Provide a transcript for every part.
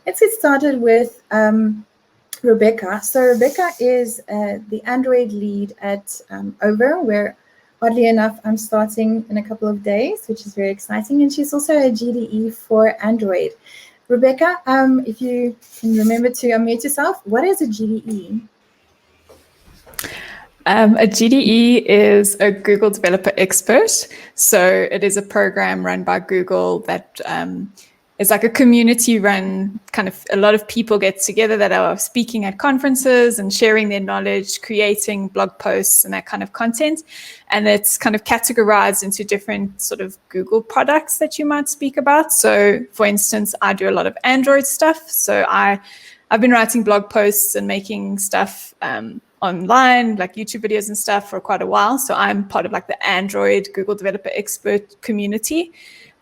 let's get started with Rebecca. So Rebecca is the Android lead at Over, where oddly enough I'm starting in a couple of days, which is very exciting. And she's also a GDE for Android. Rebecca, if you can remember to unmute yourself, what is a GDE? A GDE is a Google Developer Expert. So it is a program run by Google that is like a community run, kind of a lot of people get together that are speaking at conferences and sharing their knowledge, creating blog posts and that kind of content. And it's kind of categorized into different sort of Google products that you might speak about. So for instance, I do a lot of Android stuff. So I've been writing blog posts and making stuff online, like YouTube videos and stuff for quite a while. So I'm part of like the Android Google Developer Expert community.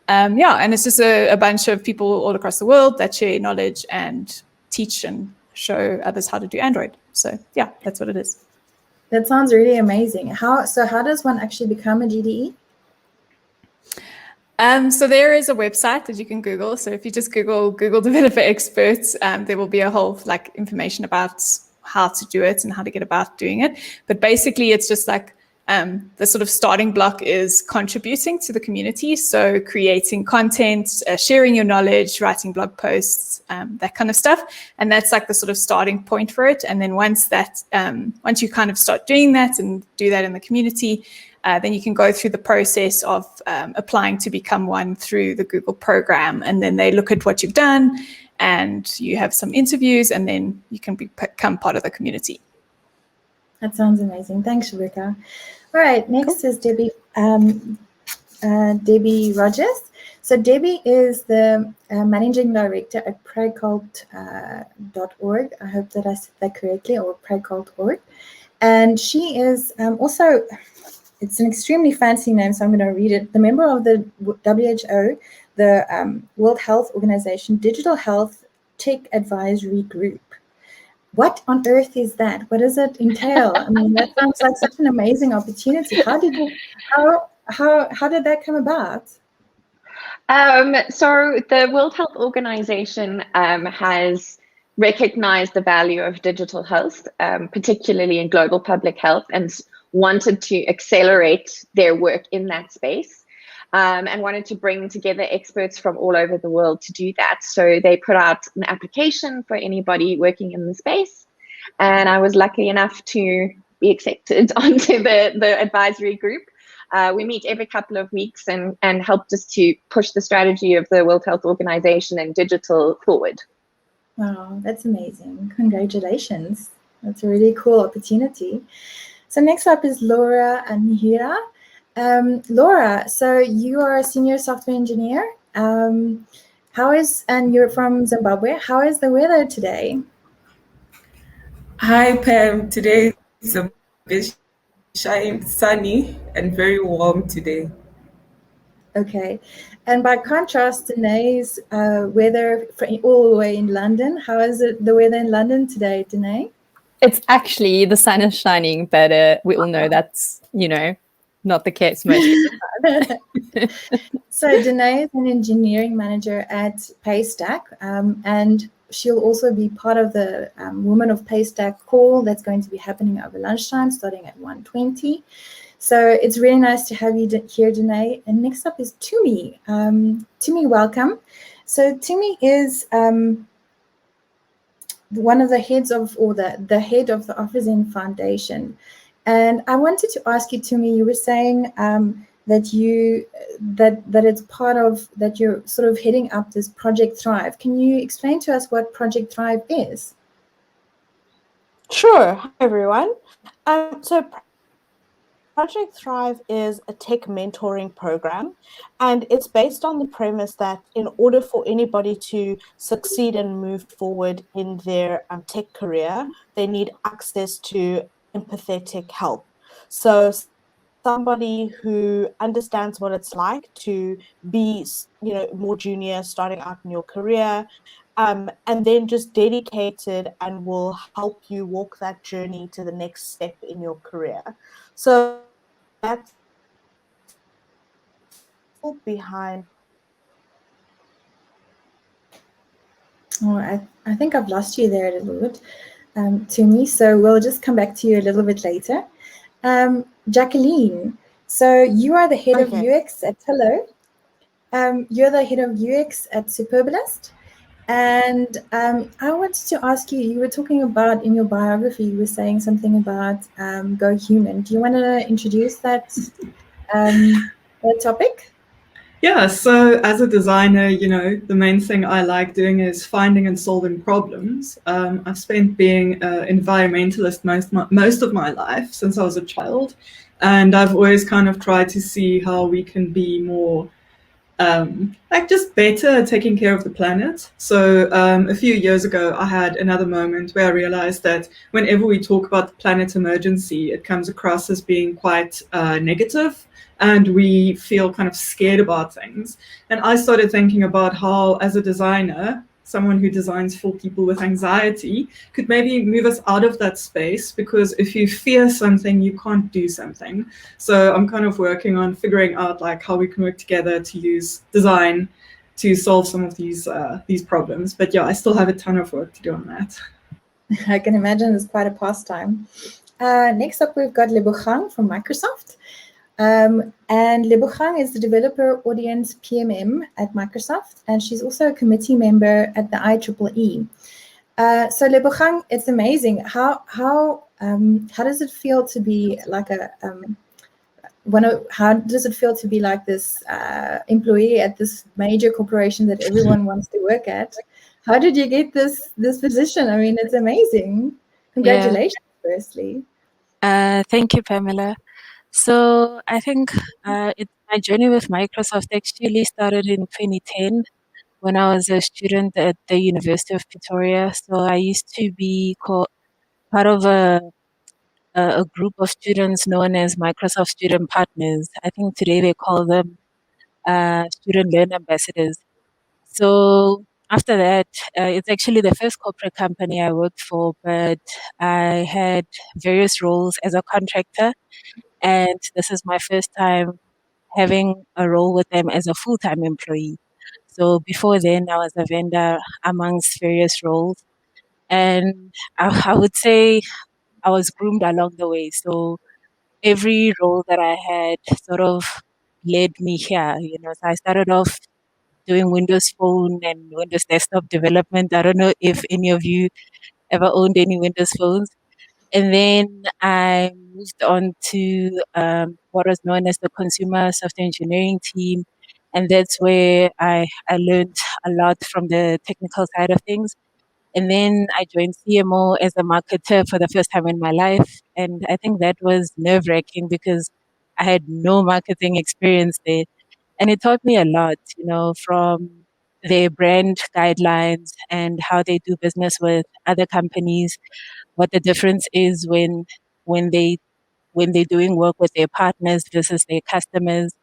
And it's just a bunch of people all across the world that share knowledge and teach and show others how to do Android. So yeah, that's what it is. That sounds really amazing. How does one actually become a GDE? So there is a website that you can Google. So if you just Google Developer Experts, there will be a whole like information about how to do it and how to get about doing it. But basically it's just like the sort of starting block is contributing to the community. So creating content, sharing your knowledge, writing blog posts, that kind of stuff. And that's like the sort of starting point for it. And then once you kind of start doing that and do that in the community, then you can go through the process of applying to become one through the Google program. And then they look at what you've done and you have some interviews and then you can become part of the community. That sounds amazing. Thanks, Rebecca. All right, next is Debbie Rogers. So Debbie is the managing director at pragcult.org. I hope that I said that correctly, or pragcult.org. And she is also, it's an extremely fancy name, so I'm going to read it. The member of the WHO, the World Health Organization Digital Health Tech Advisory Group. What on earth is that? What does it entail? I mean, that sounds like such an amazing opportunity. How did that come about? So the World Health Organization has recognized the value of digital health, particularly in global public health, and wanted to accelerate their work in that space. And wanted to bring together experts from all over the world to do that. So they put out an application for anybody working in the space. And I was lucky enough to be accepted onto the advisory group. We meet every couple of weeks and help just to push the strategy of the World Health Organization and digital forward. Wow, that's amazing. Congratulations. That's a really cool opportunity. So next up is Laura Nhira. Laura, so you are a senior software engineer. And you're from Zimbabwe. How is the weather today? Hi, Pam. Today is a bit sunny and very warm today. Okay. And by contrast, Diné's weather all the way in London. How is the weather in London today, Diné? It's actually, the sun is shining, but we all know that's, not the case most of the time. So Diné is an engineering manager at Paystack, and she'll also be part of the Women of Paystack call that's going to be happening over lunchtime, starting at 1:20. So it's really nice to have you here, Diné. And next up is Tumi. Tumi, welcome. So Tumi is one of the heads of, or the head of the Offerzen Foundation. And I wanted to ask you, Tumi, you were saying that it's part of, that you're sort of heading up this Project Thrive. Can you explain to us what Project Thrive is? Sure. Hi, everyone. So Project Thrive is a tech mentoring program, and it's based on the premise that in order for anybody to succeed and move forward in their tech career, they need access to empathetic help. So somebody who understands what it's like to be, more junior, starting out in your career, and then just dedicated and will help you walk that journey to the next step in your career. So that's behind. Oh, I think I've lost you there a little bit, Tumi. So we'll just come back to you a little bit later. Jacqueline, so you are the head of UX at Hello. You're the head of UX at Superbalist. And I wanted to ask you, you were talking about in your biography, you were saying something about Go Human. Do you want to introduce that topic? Yeah, so as a designer, you know, the main thing I like doing is finding and solving problems. I've spent being an environmentalist most of my life since I was a child. And I've always kind of tried to see how we can be more like just better at taking care of the planet. So a few years ago, I had another moment where I realized that whenever we talk about the planet emergency, it comes across as being quite negative, and we feel kind of scared about things. And I started thinking about how, as a designer, someone who designs for people with anxiety could maybe move us out of that space, because if you fear something, you can't do something. So I'm kind of working on figuring out like how we can work together to use design to solve some of these problems. But yeah, I still have a ton of work to do on that. I can imagine it's quite a pastime. Next up, we've got Lebogang from Microsoft. And Lebogang is the developer audience PMM at Microsoft, and she's also a committee member at the IEEE. So Lebogang, it's amazing. How does it feel to be like how does it feel to be like this employee at this major corporation that everyone wants to work at? How did you get this position? I mean, it's amazing. Congratulations, firstly. Thank you, Pamela. So I think my journey with Microsoft actually started in 2010 when I was a student at the University of Pretoria. So I used to be part of a group of students known as Microsoft Student Partners. I think today they call them Student Learn Ambassadors. So after that, it's actually the first corporate company I worked for, but I had various roles as a contractor. And this is my first time having a role with them as a full-time employee. So before then, I was a vendor amongst various roles. And I would say I was groomed along the way. So every role that I had sort of led me here. So I started off doing Windows Phone and Windows Desktop development. I don't know if any of you ever owned any Windows phones. And then I moved on to what was known as the consumer software engineering team. And that's where I learned a lot from the technical side of things. And then I joined CMO as a marketer for the first time in my life. And I think that was nerve wracking because I had no marketing experience there. And it taught me a lot, from their brand guidelines and how they do business with other companies, what the difference is when they're doing work with their partners versus their customers.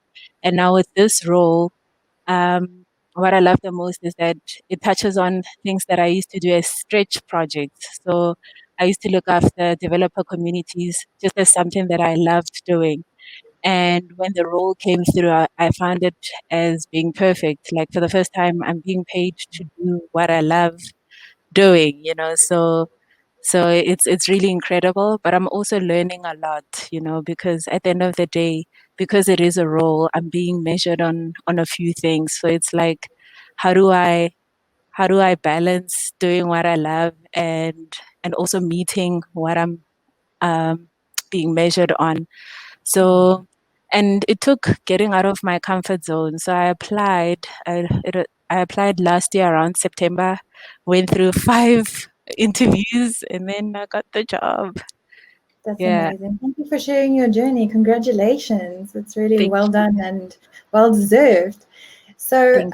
And now with this role, what I love the most is that it touches on things that I used to do as stretch projects. So I used to look after developer communities just as something that I loved doing. And when the role came through, I found it as being perfect. Like for the first time, I'm being paid to do what I love doing, so it's really incredible, but I'm also learning a lot, because at the end of the day, because it is a role, I'm being measured on a few things. So it's like, how do I balance doing what I love and also meeting what I'm being measured on. So, and it took getting out of my comfort zone. So I applied. I applied last year around September, went through 5 interviews, and then I got the job. That's amazing. Thank you for sharing your journey. Congratulations. It's really well done and well deserved. So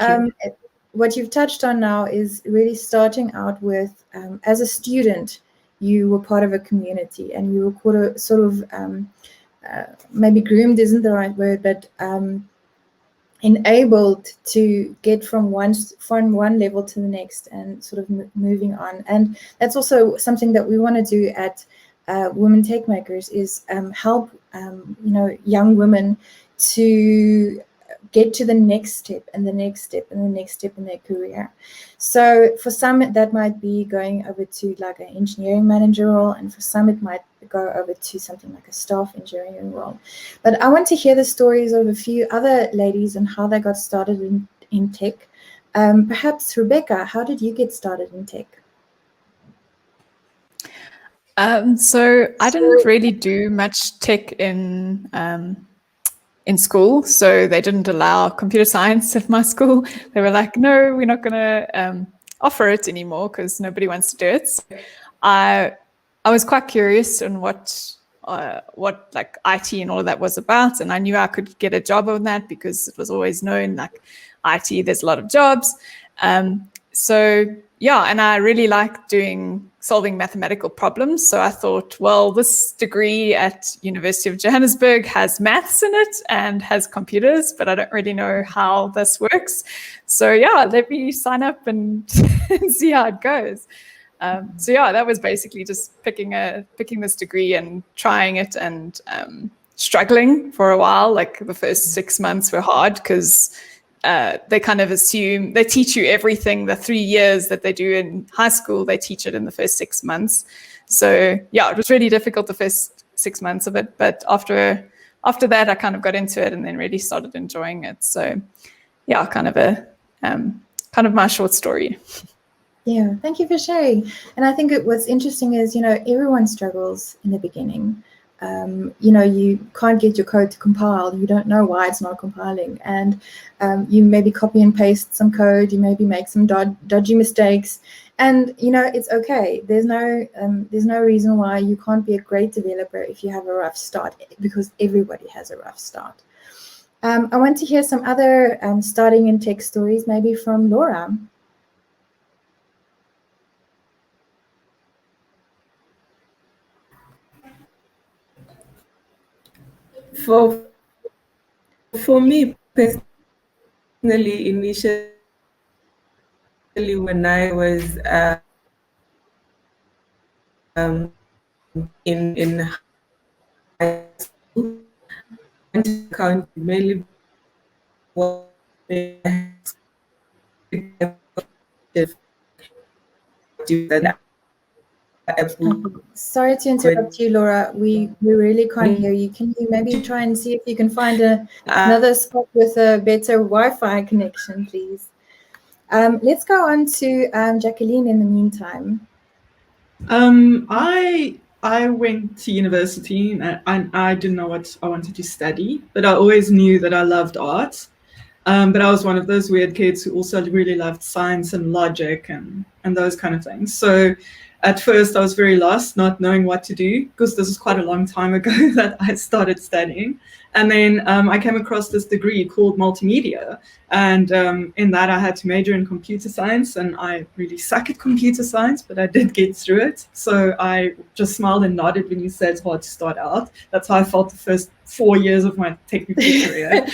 what you've touched on now is really starting out with, as a student, you were part of a community and you were sort of, maybe groomed isn't the right word, but enabled to get from one level to the next and sort of moving on. And that's also something that we want to do at Women Tech Makers is help young women to get to the next step and the next step and the next step in their career. So for some, that might be going over to like an engineering manager role, and for some, it might go over to something like a staff engineering role. But I want to hear the stories of a few other ladies and how they got started in tech. Perhaps Rebecca, how did you get started in tech? So I didn't really do much tech in school, so they didn't allow computer science at my school. They were like, no, we're not going to offer it anymore because nobody wants to do it. So I was quite curious on what like IT and all of that was about, and I knew I could get a job on that because it was always known like IT, there's a lot of jobs. So yeah, and I really like solving mathematical problems. So I thought, well, this degree at University of Johannesburg has maths in it and has computers, but I don't really know how this works. So yeah, let me sign up and see how it goes. So yeah, that was basically just picking this degree and trying it and struggling for a while. Like the first 6 months were hard because they kind of assume they teach you everything. The 3 years that they do in high school, they teach it in the first 6 months. So yeah, it was really difficult the first 6 months of it. But after that, I kind of got into it and then really started enjoying it. So yeah, kind of my short story. Yeah, thank you for sharing. And I think what's interesting is, everyone struggles in the beginning. You can't get your code to compile. You don't know why it's not compiling. And you maybe copy and paste some code. You maybe make some dodgy mistakes. And, it's okay. There's no reason why you can't be a great developer if you have a rough start, because everybody has a rough start. I want to hear some other starting in tech stories, maybe from Laura. For me personally, initially when I was in high school, account mainly was Sorry to interrupt you, Laura. We really can't hear you. Can you maybe try and see if you can find another spot with a better Wi-Fi connection, please? Let's go on to Jacqueline in the meantime. I went to university and I didn't know what I wanted to study, but I always knew that I loved art. But I was one of those weird kids who also really loved science and logic and those kind of things. So at first I was very lost, not knowing what to do, because this was quite a long time ago that I started studying. And then I came across this degree called multimedia. And in that I had to major in computer science, and I really suck at computer science, but I did get through it. So I just smiled and nodded when you said it's hard to start out. That's how I felt the first 4 years of my technical career.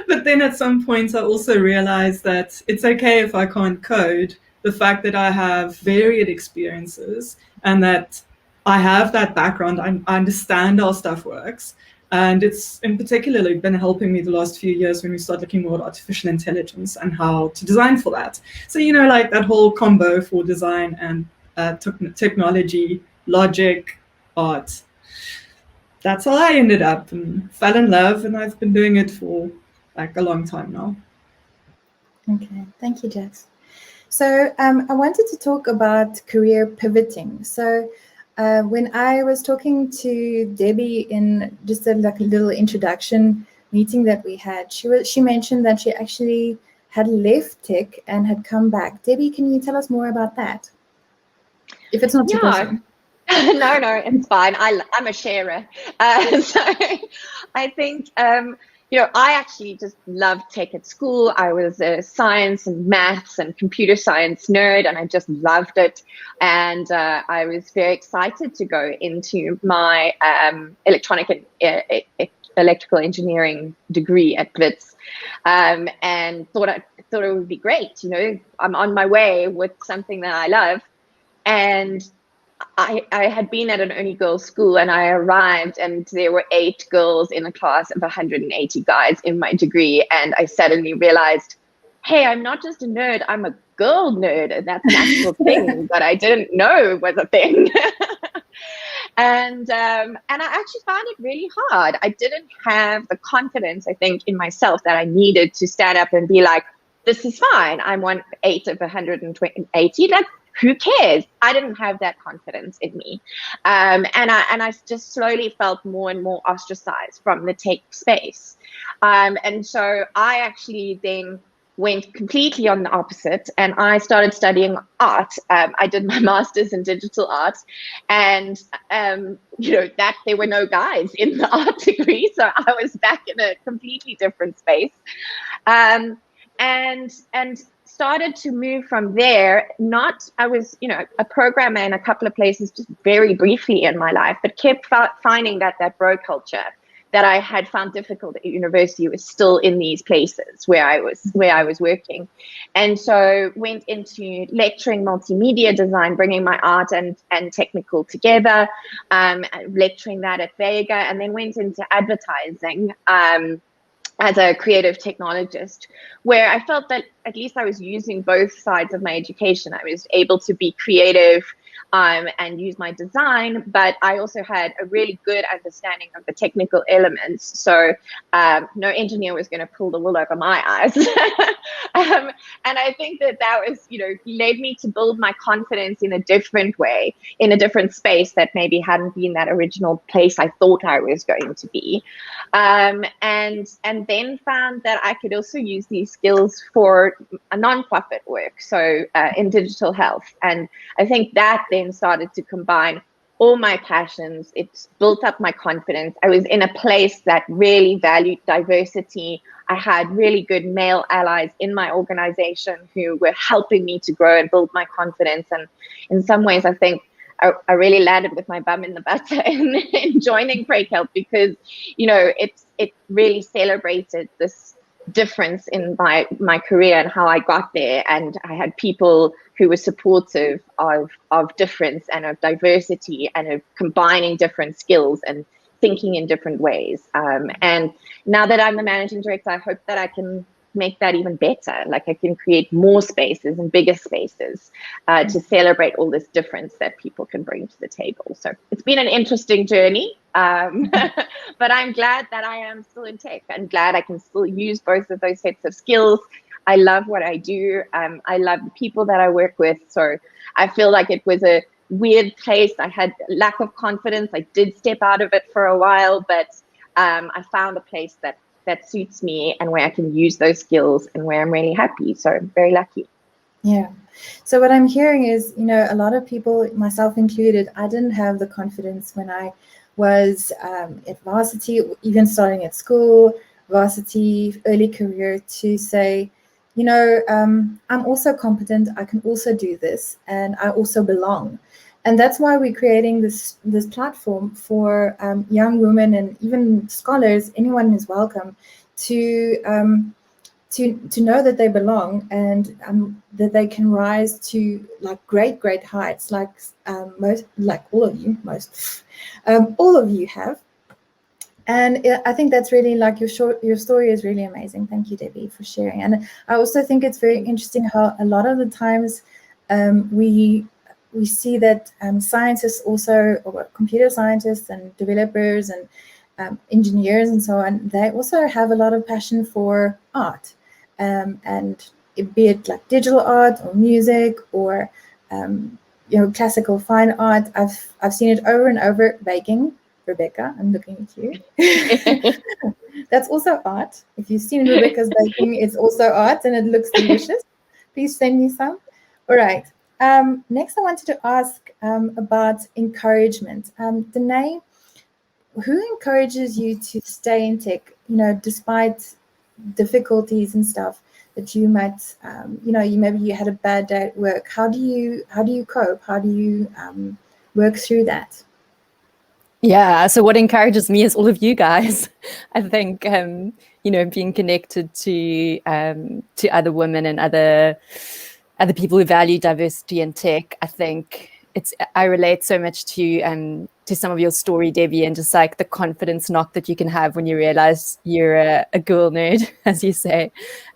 But then at some point I also realized that it's okay if I can't code. The fact that I have varied experiences and that I have that background, I understand how stuff works. And it's in particularly been helping me the last few years when we start looking more at artificial intelligence and how to design for that. So, like that whole combo for design and technology, logic, art. That's how I ended up and fell in love, and I've been doing it for like a long time now. Okay, thank you, Jax. So I wanted to talk about career pivoting. So when I was talking to Debbie in just a little introduction meeting that we had, she mentioned that she actually had left tech and had come back. Debbie, can you tell us more about that? If it's not too personal. No, it's fine. I'm a sharer. So I think, I actually just loved tech at school. I was a science and maths and computer science nerd, and I just loved it. And I was very excited to go into my electronic and electrical engineering degree at Wits, and thought it would be great. I'm on my way with something that I love. And I had been at an only girls school, and I arrived and there were 8 girls in a class of 180 guys in my degree. And I suddenly realized, hey, I'm not just a nerd, I'm a girl nerd. And that's an actual thing that I didn't know was a thing. And I actually found it really hard. I didn't have the confidence, I think, in myself that I needed to stand up and be like, this is fine. I'm 8 of 180. Who cares? I didn't have that confidence in me. And I just slowly felt more and more ostracized from the tech space. And so I actually then went completely on the opposite, and I started studying art. I did my master's in digital art, and that there were no guys in the art degree, so I was back in a completely different space, and started to move from there. I was a programmer in a couple of places just very briefly in my life, but kept finding that bro culture that I had found difficult at university was still in these places where I was working. And so went into lecturing multimedia design, bringing my art and technical together, lecturing that at Vega, and then went into advertising as a creative technologist, where I felt that at least I was using both sides of my education. I was able to be creative and use my design, but I also had a really good understanding of the technical elements. So no engineer was going to pull the wool over my eyes. And I think that was, led me to build my confidence in a different way, in a different space that maybe hadn't been that original place I thought I was going to be. And then found that I could also use these skills for a nonprofit work, so in digital health. And I think that then started to combine all my passions. It built up my confidence. I was in a place that really valued diversity. I had really good male allies in my organization who were helping me to grow and build my confidence. And in some ways, I think I really landed with my bum in the butter in joining Break Help, because, it really celebrated this difference in my career and how I got there. And I had people who were supportive of difference and of diversity and of combining different skills and thinking in different ways. And now that I'm the managing director, I hope that I can make that even better. Like, I can create more spaces and bigger spaces to celebrate all this difference that people can bring to the table. So it's been an interesting journey, but I'm glad that I am still in tech. I'm glad I can still use both of those sets of skills. I love what I do. I love the people that I work with. So I feel like it was a weird place. I had lack of confidence. I did step out of it for a while, but I found a place that suits me and where I can use those skills and where I'm really happy. So I'm very lucky. Yeah. So what I'm hearing is, a lot of people, myself included, I didn't have the confidence when I was at varsity, even starting at school, varsity, early career, to say, I'm also competent. I can also do this, and I also belong. And that's why we're creating this platform for young women and even scholars. Anyone is welcome to know that they belong, and that they can rise to great heights, like all of you have. And I think that's really, your story is really amazing. Thank you, Debbie, for sharing. And I also think it's very interesting how a lot of the times we see that scientists also, or computer scientists and developers and engineers and so on, they also have a lot of passion for art, and be it like digital art or music or classical fine art. I've seen it over and over. Baking, Rebecca, I'm looking at you. That's also art. If you've seen Rebecca's baking, it's also art, and it looks delicious. Please send me some. All right. Next, I wanted to ask about encouragement. Diné, who encourages you to stay in tech, despite difficulties and stuff that you might, maybe you had a bad day at work. How do you cope? How do you work through that? Yeah, so what encourages me is all of you guys. I think, being connected to other women and other people who value diversity in tech, I think I relate so much to some of your story, Debbie, and just like the confidence knock that you can have when you realize you're a girl nerd, as you say.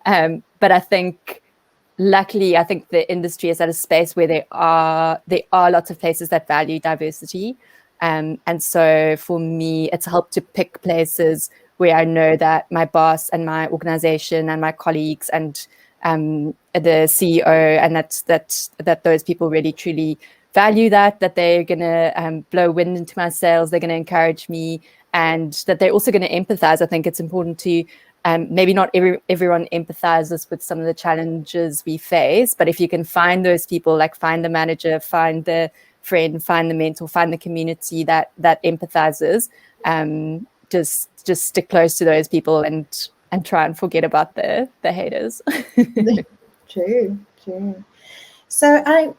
But I think, luckily, I think the industry is at a space where there are lots of places that value diversity. And so for me, it's helped to pick places where I know that my boss and my organization and my colleagues and the CEO, and that those people really truly value that they're going to blow wind into my sails, they're going to encourage me, and that they're also going to empathize. I think it's important to maybe not everyone empathizes with some of the challenges we face, but if you can find those people, like find the manager, find the friend, find the mentor, find the community that empathizes, just stick close to those people and try and forget about the haters. True. So I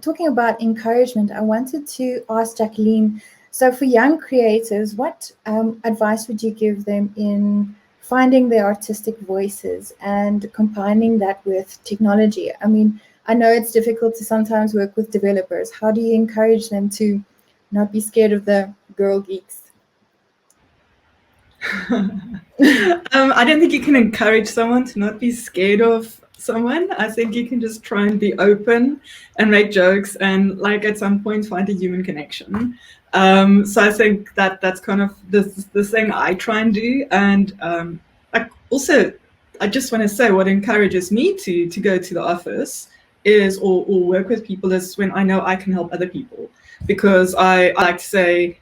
talking about encouragement, I wanted to ask Jacqueline, so for young creators, what advice would you give them in finding their artistic voices and combining that with technology? I mean, I know it's difficult to sometimes work with developers. How do you encourage them to not be scared of the girl geeks? I don't think you can encourage someone to not be scared of someone. I think you can just try and be open and make jokes and, like, at some point find a human connection. So I think that's kind of the thing I try and do. And I just want to say what encourages me to go to the office is or work with people is when I know I can help other people, because I like to say,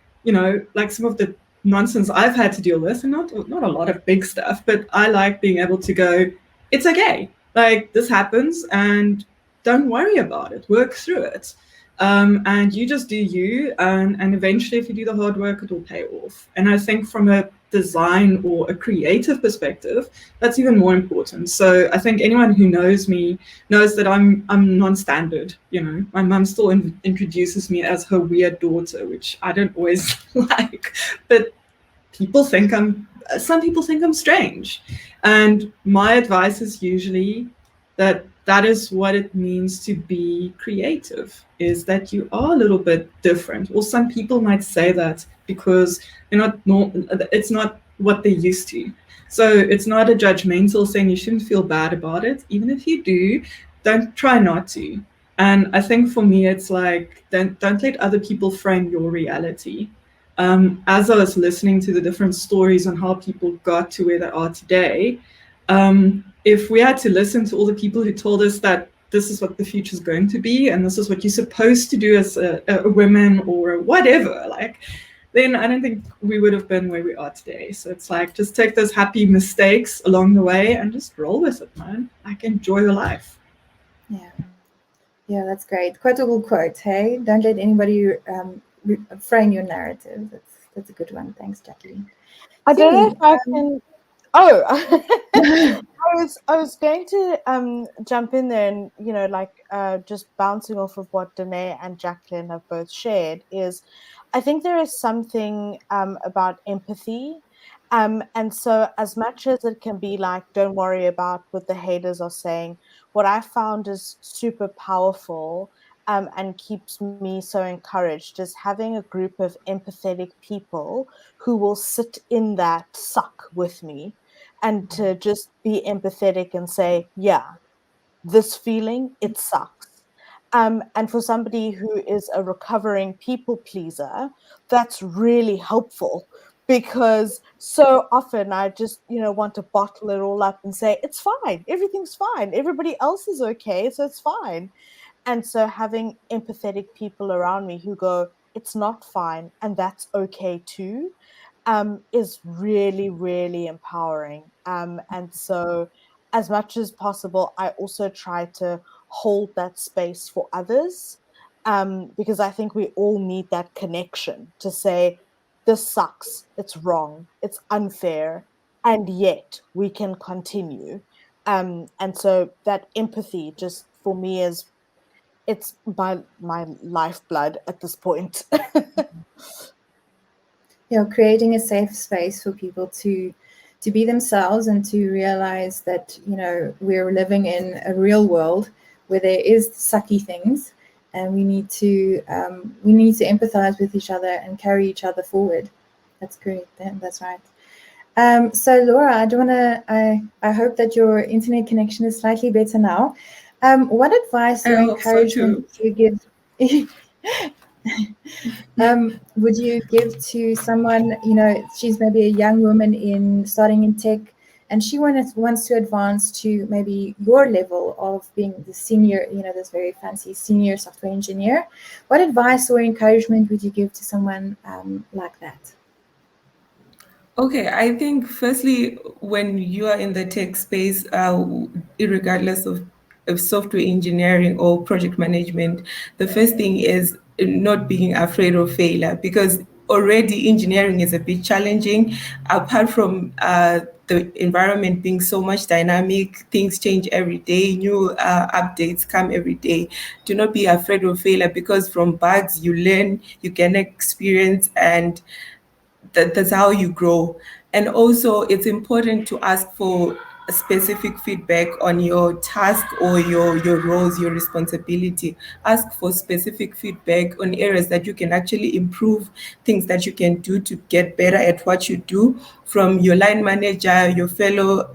like some of the nonsense I've had to deal with, and not a lot of big stuff, but I like being able to go, it's okay, like this happens and don't worry about it, work through it, and you just do you, and eventually if you do the hard work, it will pay off. And I think from a design or a creative perspective, that's even more important. So I think anyone who knows me knows that I'm non-standard. My mum still introduces me as her weird daughter, which I don't always like, but some people think I'm strange. And my advice is usually that is what it means to be creative, is that you are a little bit different. Or some people might say that because it's not what they're used to. So it's not a judgmental thing. You shouldn't feel bad about it. Even if you do, don't try not to. And I think for me, it's like, don't let other people frame your reality. As I was listening to the different stories on how people got to where they are today, if we had to listen to all the people who told us that this is what the future is going to be, and this is what you're supposed to do as a woman or whatever, then I don't think we would have been where we are today. So it's like, just take those happy mistakes along the way and just roll with it, man. Enjoy your life. Yeah, that's great. Quite a cool quote, hey? Don't let anybody frame your narrative. That's a good one. Thanks, Jacqueline. I don't know if I can. Oh, I was going to jump in there and just bouncing off of what Diné and Jacqueline have both shared is, I think there is something about empathy, and so as much as it can be like, don't worry about what the haters are saying, what I found is super powerful. And keeps me so encouraged is having a group of empathetic people who will sit in that suck with me and to just be empathetic and say, yeah, this feeling, it sucks. And for somebody who is a recovering people pleaser, that's really helpful, because so often I just, want to bottle it all up and say, it's fine, everything's fine, everybody else is okay, so it's fine. And so having empathetic people around me who go, it's not fine, and that's okay too, is really, really empowering. And so as much as possible, I also try to hold that space for others, because I think we all need that connection to say, this sucks, it's wrong, it's unfair, and yet we can continue. And so that empathy just for me it's my lifeblood at this point. Creating a safe space for people to be themselves and to realize that we're living in a real world where there is sucky things, and we need to empathize with each other and carry each other forward. That's great. That's right. So Laura, I hope that your internet connection is slightly better now. What advice or encouragement would you give? Would you give to someone, she's maybe a young woman starting in tech, and she wants to advance to maybe your level of being the senior, this very fancy senior software engineer? What advice or encouragement would you give to someone like that? Okay, I think firstly, when you are in the tech space, regardless of software engineering or project management, the first thing is not being afraid of failure, because already engineering is a bit challenging. Apart from the environment being so much dynamic, things change every day, new updates come every day. Do not be afraid of failure, because from bugs you learn, you gain experience, and that's how you grow. And also, it's important to ask for specific feedback on your task or your roles, your responsibility. Ask for specific feedback on areas that you can actually improve, things that you can do to get better at what you do, from your line manager, your fellow,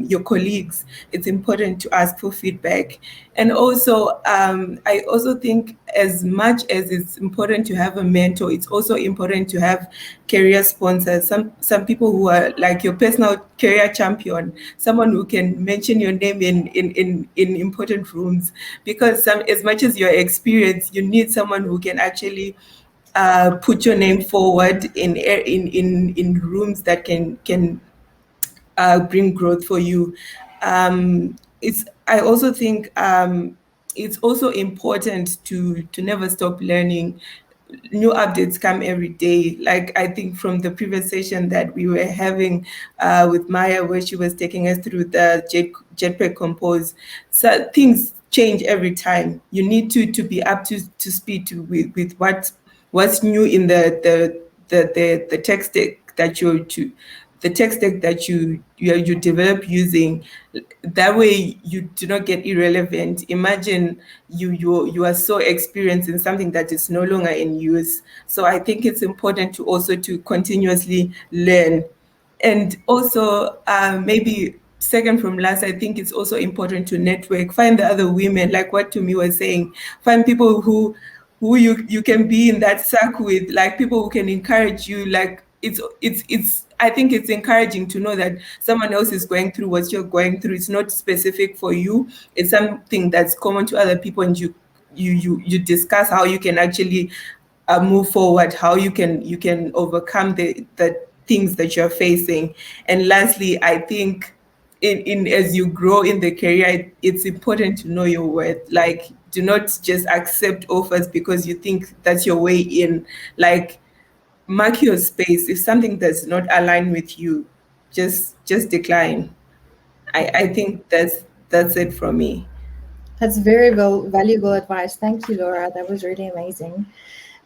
your colleagues. It's important to ask for feedback. And also, I also think, as much as it's important to have a mentor, it's also important to have career sponsors. Some people who are like your personal career champion, someone who can mention your name in important rooms. Because as much as you're experienced, you need someone who can actually put your name forward in rooms that can bring growth for you. I also think it's also important to never stop learning. New updates come every day. Like, I think from the previous session that we were having with Maya, where she was taking us through the Jetpack Compose, so things change every time. You need to be up to speed with what's new in the tech stack that you develop using. That way you do not get irrelevant. Imagine you are so experienced in something that is no longer in use. So I think it's important to continuously learn. And also, maybe second from last, I think it's also important to network, find the other women, like what Tumi was saying, find people who you can be in that circle with, like people who can encourage you. Like, it's I think it's encouraging to know that someone else is going through what you're going through. It's not specific for you. It's something that's common to other people, and you discuss how you can actually move forward, how you can overcome the things that you're facing. And lastly, I think in as you grow in the career, it's important to know your worth. Like, do not just accept offers because you think that's your way in. Like, mark your space. If something does not align with you, just decline. I think that's it from me. That's very valuable advice. Thank you, Laura. That was really amazing.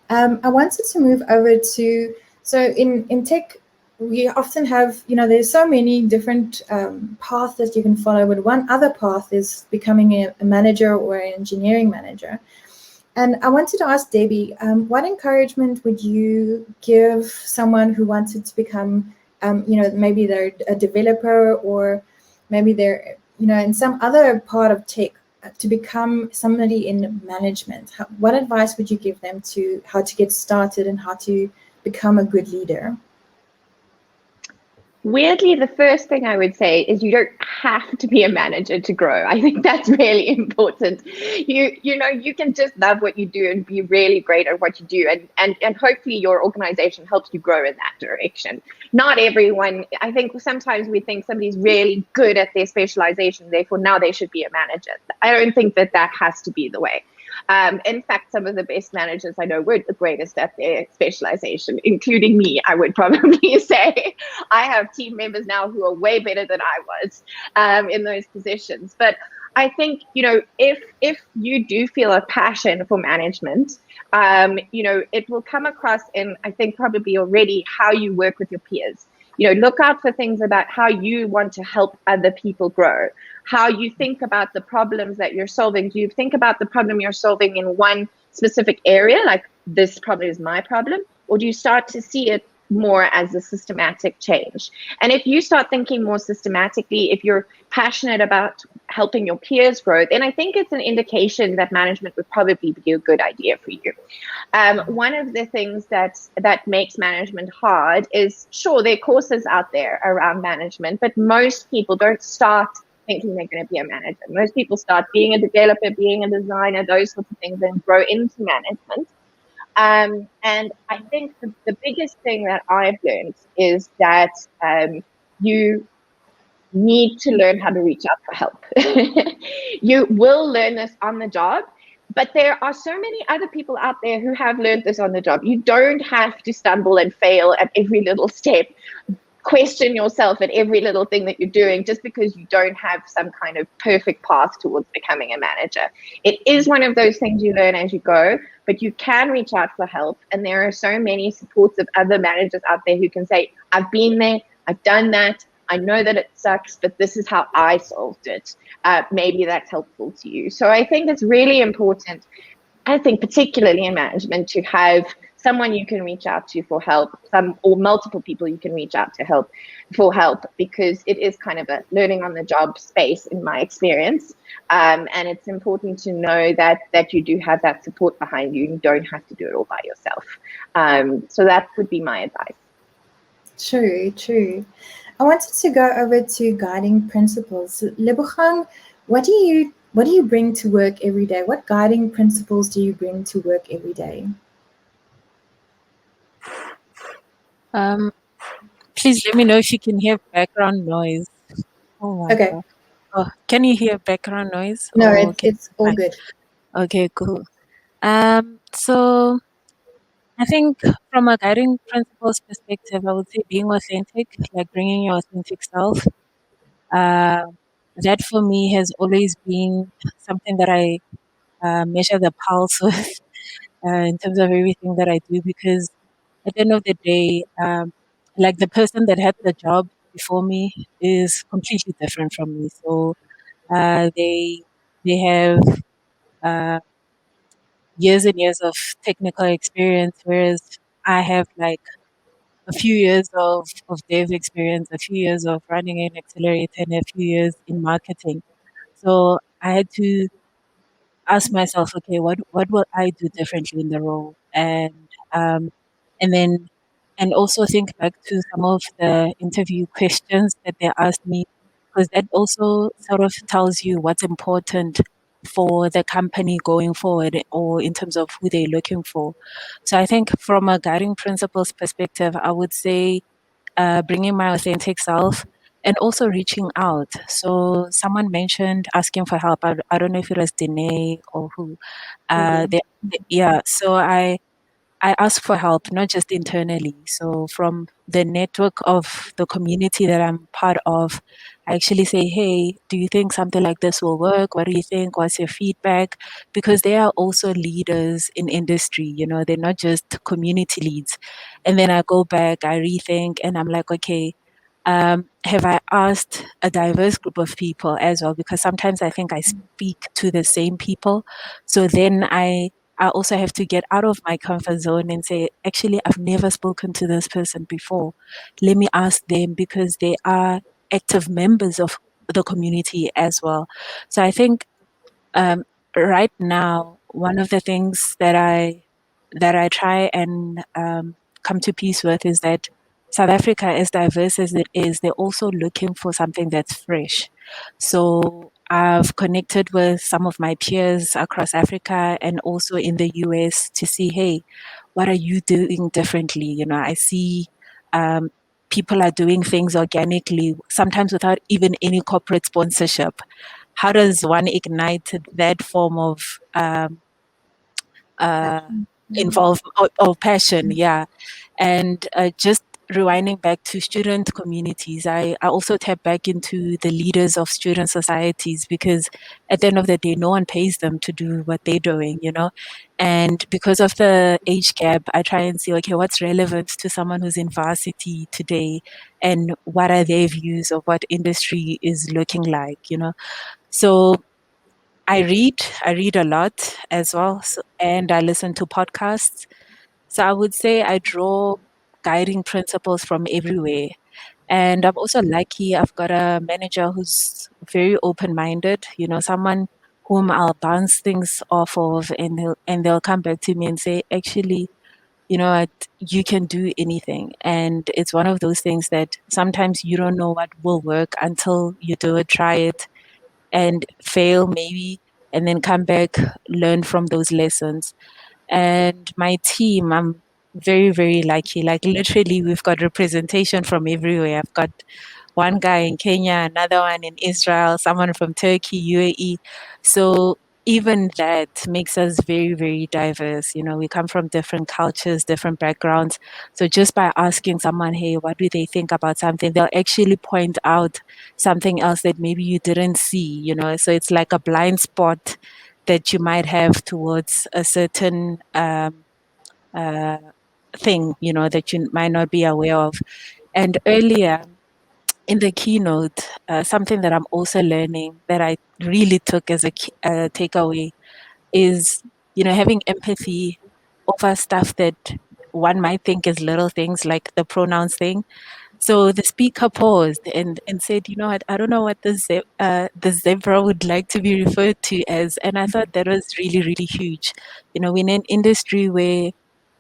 I wanted to move over to, so in tech, we often have, there's so many different paths that you can follow, but one other path is becoming a manager or an engineering manager. And I wanted to ask Debbie, what encouragement would you give someone who wanted to become, maybe they're a developer, or maybe they're, in some other part of tech, to become somebody in management? What advice would you give them to how to get started and how to become a good leader? Weirdly, the first thing I would say is you don't have to be a manager to grow. I think that's really important. You can just love what you do and be really great at what you do, and hopefully your organization helps you grow in that direction. Not everyone, I think sometimes we think somebody's really good at their specialization, therefore now they should be a manager. I don't think that has to be the way. In fact, some of the best managers I know weren't the greatest at their specialization, including me, I would probably say. I have team members now who are way better than I was in those positions. But I think, if you do feel a passion for management, it will come across in, I think, probably already how you work with your peers. Look out for things about how you want to help other people grow. how you think about the problems that you're solving. Do you think about the problem you're solving in one specific area, like this problem is my problem, or do you start to see it more as a systematic change? And if you start thinking more systematically, if you're passionate about helping your peers grow, then I think it's an indication that management would probably be a good idea for you. One of the things that makes management hard is, sure, there are courses out there around management, but most people don't start thinking they're going to be a manager. Most people start being a developer, being a designer, those sorts of things, and grow into management. And I think the biggest thing that I've learned is that you need to learn how to reach out for help. You will learn this on the job, but there are so many other people out there who have learned this on the job. You don't have to stumble and fail at every little step. Question yourself at every little thing that you're doing just because you don't have some kind of perfect path towards becoming a manager. It is one of those things you learn as you go, but you can reach out for help. And there are so many supports of other managers out there who can say, I've been there, I've done that, I know that it sucks, but this is how I solved it. Maybe that's helpful to you. So I think it's really important, I think particularly in management, to have someone you can reach out to for help, or multiple people you can reach out to for help, because it is kind of a learning on the job space in my experience. And it's important to know that you do have that support behind you. You don't have to do it all by yourself. So that would be my advice. True. I wanted to go over to guiding principles. Lebogang, what do you bring to work every day? What guiding principles do you bring to work every day? Please let me know if you can hear background noise. Oh my Okay. God. Oh, can you hear background noise? No, it's all good. Okay, cool. So I think from a guiding principles perspective, I would say being authentic, like bringing your authentic self. That for me has always been something that I measure the pulse with in terms of everything that I do, because at the end of the day, like the person that had the job before me is completely different from me. So they have years and years of technical experience, whereas I have like a few years of dev experience, a few years of running an accelerator, and a few years in marketing. So I had to ask myself, okay, what will I do differently in the role? And then and also think back to some of the interview questions that they asked me, because that also sort of tells you what's important for the company going forward, or in terms of who they're looking for. So I think from a guiding principles perspective, I would say bringing my authentic self and also reaching out. So someone mentioned asking for help. I don't know if it was Diné or who. Yeah. So I ask for help, not just internally. So from the network of the community that I'm part of, I actually say, hey, do you think something like this will work? What do you think? What's your feedback? Because they are also leaders in industry, they're not just community leads. And then I go back, I rethink, and I'm like, okay, have I asked a diverse group of people as well? Because sometimes I think I speak to the same people. So then I also have to get out of my comfort zone and say, actually, I've never spoken to this person before. Let me ask them, because they are active members of the community as well. So I think right now, one of the things that I try and come to peace with is that South Africa, as diverse as it is, they're also looking for something that's fresh. So I've connected with some of my peers across Africa and also in the US to see, hey, what are you doing differently? I see people are doing things organically, sometimes without even any corporate sponsorship. How does one ignite that form of involve or passion? Yeah. And just rewinding back to student communities, I also tap back into the leaders of student societies, because at the end of the day, no one pays them to do what they're doing, you know? And because of the age gap, I try and see, okay, what's relevant to someone who's in varsity today, and what are their views of what industry is looking like, you know? So I read a lot as well, and I listen to podcasts. So I would say I draw guiding principles from everywhere. And I'm also lucky I've got a manager who's very open-minded, you know, someone whom I'll bounce things off of, and they'll come back to me and say, actually, you know what, you can do anything. And it's one of those things that sometimes you don't know what will work until you do it, try it, and fail maybe, and then come back, learn from those lessons. And my team, I'm very, very lucky. Like literally, we've got representation from everywhere. I've got one guy in Kenya, another one in Israel, someone from Turkey, UAE. So even that makes us very, very diverse. You know, we come from different cultures, different backgrounds. So just by asking someone, hey, what do they think about something, they'll actually point out something else that maybe you didn't see, you know. So it's like a blind spot that you might have towards a certain uh, thing, you know, that you might not be aware of. And earlier in the keynote, something that I'm also learning that I really took as a takeaway is, you know, having empathy over stuff that one might think is little things, like the pronouns thing. So the speaker paused and said, you know what, I don't know what the zebra would like to be referred to as. And I thought that was really, really huge. You know, in an industry where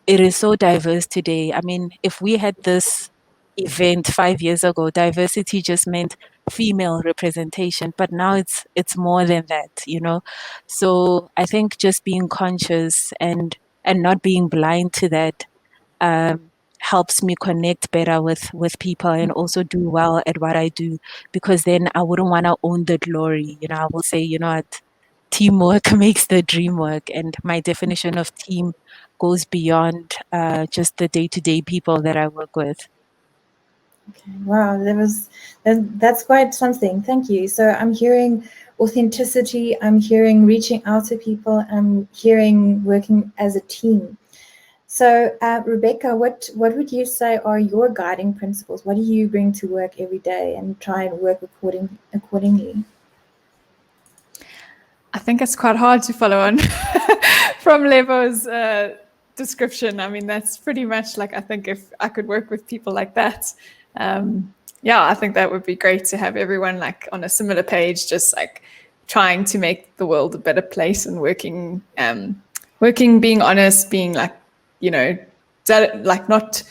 it is so diverse today. I mean, if we had this event 5 years ago, diversity just meant female representation, but now it's more than that, you know. So I think just being conscious and not being blind to that helps me connect better with people and also do well at what I do, because then I wouldn't want to own the glory. You know, I will say, you know what, teamwork makes the dream work, and my definition of team goes beyond just the day-to-day people that I work with. Okay. Wow, that's quite something. Thank you. So I'm hearing authenticity, I'm hearing reaching out to people, I'm hearing working as a team. So Rebecca, what would you say are your guiding principles? What do you bring to work every day and try and work accordingly? I think it's quite hard to follow on from Levo's description. I mean, that's pretty much like, I think if I could work with people like that, yeah, I think that would be great to have everyone like on a similar page, just like trying to make the world a better place and working, being honest, being like, you know, like not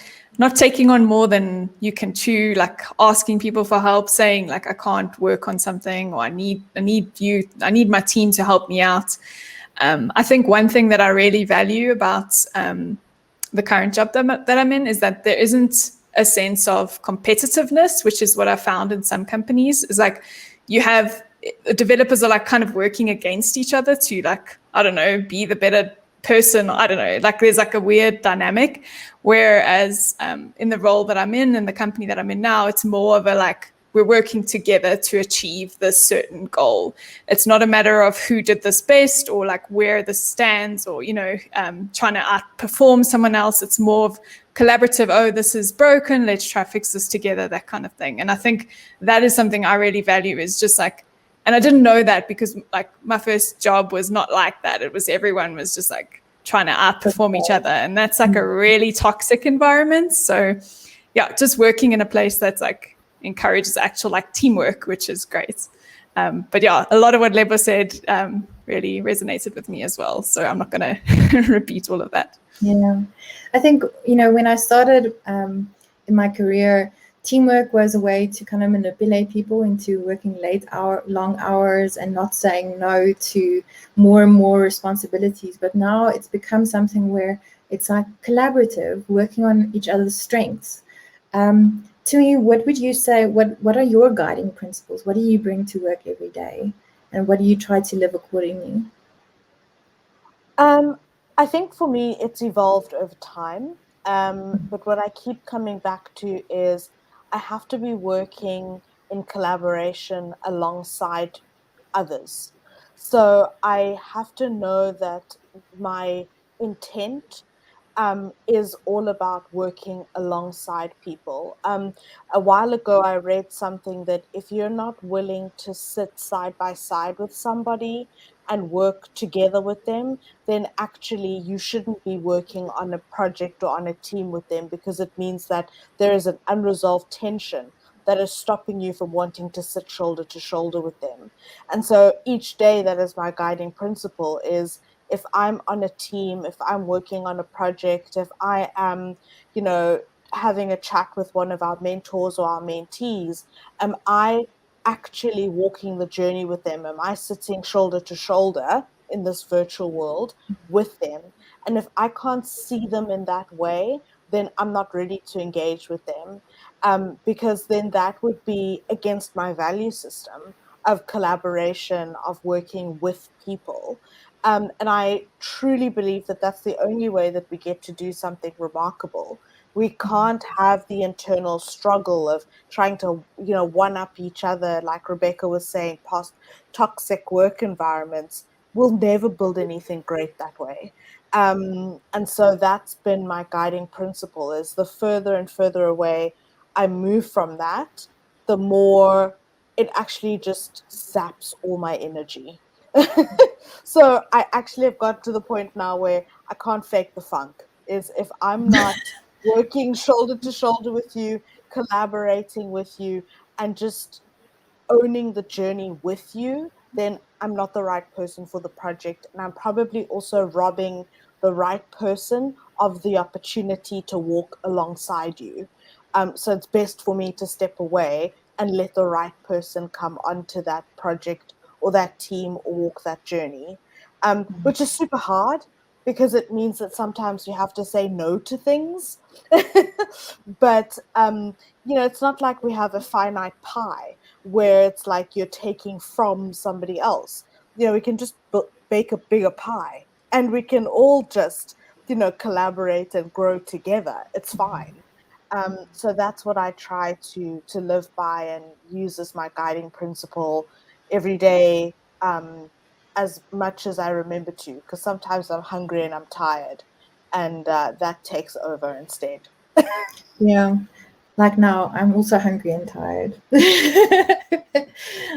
taking on more than you can chew, like asking people for help, saying like, I can't work on something, or I need my team to help me out. I think one thing that I really value about the current job that I'm in is that there isn't a sense of competitiveness, which is what I found in some companies. Is like you have developers are like kind of working against each other to like, I don't know, be the better person. I don't know, like there's like a weird dynamic. Whereas in the role that I'm in the company that I'm in now, it's more of a like, we're working together to achieve this certain goal. It's not a matter of who did this best or like where this stands or, you know, trying to outperform someone else. It's more of collaborative. Oh, this is broken. Let's try to fix this together, that kind of thing. And I think that is something I really value, is just like, and I didn't know that because like my first job was not like that. It was everyone was just like trying to outperform each other. And that's like a really toxic environment. So yeah, just working in a place that's like encourages actual like teamwork, which is great. But yeah, a lot of what Lebo said really resonated with me as well. So I'm not going to repeat all of that. Yeah, I think, you know, when I started in my career, teamwork was a way to kind of manipulate people into working long hours and not saying no to more and more responsibilities. But now it's become something where it's like collaborative, working on each other's strengths. Tumi, what would you say, what are your guiding principles? What do you bring to work every day? And what do you try to live accordingly? I think for me, it's evolved over time. But what I keep coming back to is I have to be working in collaboration alongside others. So I have to know that my intent is all about working alongside people. A while ago, I read something that if you're not willing to sit side by side with somebody and work together with them, then actually you shouldn't be working on a project or on a team with them, because it means that there is an unresolved tension that is stopping you from wanting to sit shoulder to shoulder with them. And so each day, that is my guiding principle, is if I'm on a team, if I'm working on a project, if I am, having a chat with one of our mentors or our mentees, am I actually walking the journey with them? Am I sitting shoulder to shoulder in this virtual world with them? And if I can't see them in that way, then I'm not ready to engage with them, because then that would be against my value system of collaboration, of working with people. And I truly believe that that's the only way that we get to do something remarkable. We can't have the internal struggle of trying to, one up each other, like Rebecca was saying, past toxic work environments. We'll never build anything great that way. And so that's been my guiding principle, is the further and further away I move from that, the more it actually just saps all my energy. So I actually have got to the point now where I can't fake the funk. Is if I'm not working shoulder to shoulder with you, collaborating with you, and just owning the journey with you, then I'm not the right person for the project. And I'm probably also robbing the right person of the opportunity to walk alongside you. So it's best for me to step away and let the right person come onto that project or that team or walk that journey, which is super hard, because it means that sometimes you have to say no to things. But, it's not like we have a finite pie where it's like you're taking from somebody else. We can just bake a bigger pie, and we can all just, collaborate and grow together. It's fine. So that's what I try to live by and use as my guiding principle every day, as much as I remember to, because sometimes I'm hungry and I'm tired, and that takes over instead. Yeah. Like now, I'm also hungry and tired.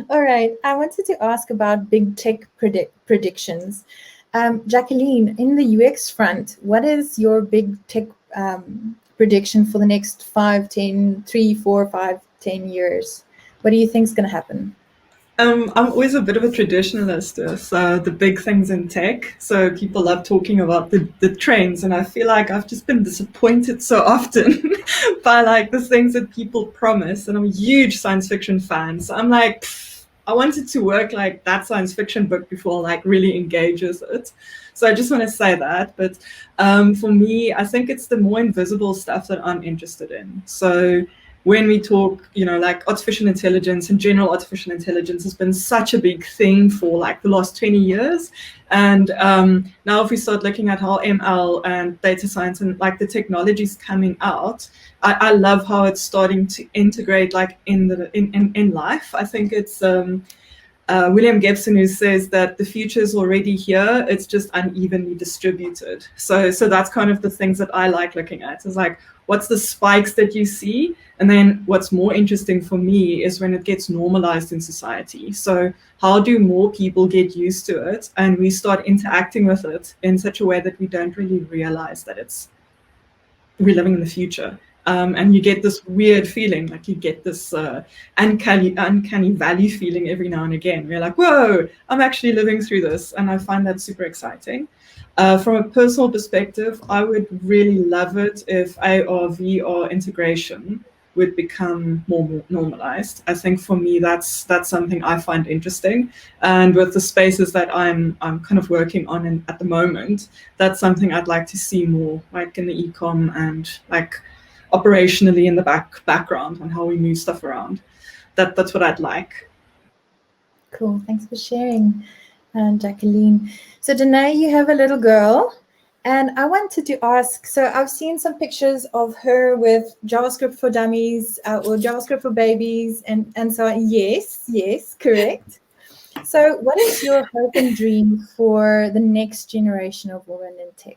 All right. I wanted to ask about big tech predictions. Jacqueline, in the UX front, what is your big tech prediction for the next 5, 10, 3, 4, 5, 10 years? What do you think is going to happen? I'm always a bit of a traditionalist with the big things in tech. So people love talking about the trends, and I feel like I've just been disappointed so often by like the things that people promise. And I'm a huge science fiction fan, so I'm like, I wanted to work like that science fiction book before like really engages it. So I just want to say that. But for me, I think it's the more invisible stuff that I'm interested in. So when we talk, like artificial intelligence and general artificial intelligence has been such a big thing for like the last 20 years. And now if we start looking at how ML and data science and like the technologies coming out, I love how it's starting to integrate like in life. I think it's William Gibson, who says that the future is already here, it's just unevenly distributed. So that's kind of the things that I like looking at, is like, what's the spikes that you see? And then what's more interesting for me is when it gets normalized in society. So how do more people get used to it and we start interacting with it in such a way that we don't really realize that we're living in the future. And you get this weird feeling, like you get this uncanny valley feeling every now and again. You're like, whoa, I'm actually living through this. And I find that super exciting. From a personal perspective, I would really love it if AR, VR integration would become more normalized. I think for me, that's something I find interesting. And with the spaces that I'm kind of working on at the moment, that's something I'd like to see more, like in the e-com and like operationally in the background on how we move stuff around. That's what I'd like. Cool. Thanks for sharing, Jacqueline. So Diné, you have a little girl, And I wanted to ask, so I've seen some pictures of her with JavaScript for Dummies or JavaScript for Babies and so on. Yes, correct. So what is your hope and dream for the next generation of women in tech?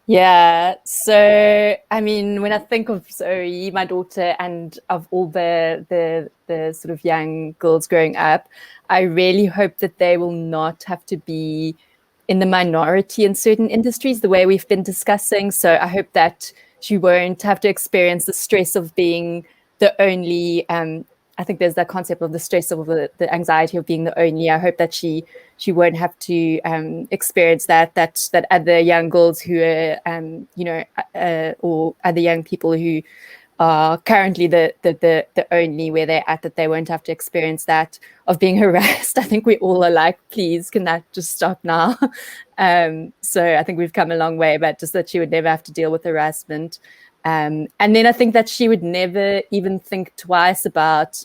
Yeah, so I mean, when I think of Zoe, my daughter, and of all the sort of young girls growing up, I really hope that they will not have to be in the minority in certain industries, the way we've been discussing. So I hope that she won't have to experience the stress of being the only. I think there's that concept of the stress of the anxiety of being the only. I hope that she won't have to experience that other young girls who are or other young people who are currently the only where they're at, that they won't have to experience that of being harassed. I think we all are like, please, can that just stop now? So I think we've come a long way, but just that she would never have to deal with harassment. And then I think that she would never even think twice about,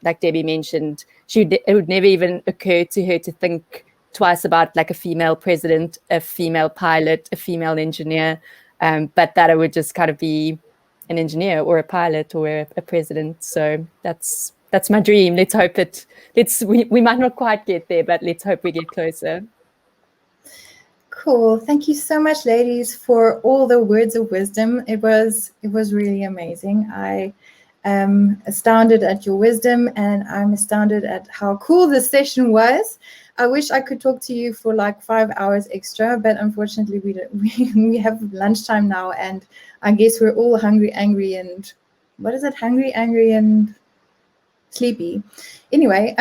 like Debbie mentioned, it would never even occur to her to think twice about like a female president, a female pilot, a female engineer, but that it would just kind of be an engineer or a pilot or a president. So that's my dream. Let's hope we might not quite get there, but let's hope we get closer. Cool. Thank you so much, ladies, for all the words of wisdom. It was really amazing. I am astounded at your wisdom, and I'm astounded at how cool this session was. I wish I could talk to you for like 5 hours extra, but unfortunately we have lunchtime now, and I guess we're all hungry, angry, and what is it? Hungry, angry, and sleepy. Anyway,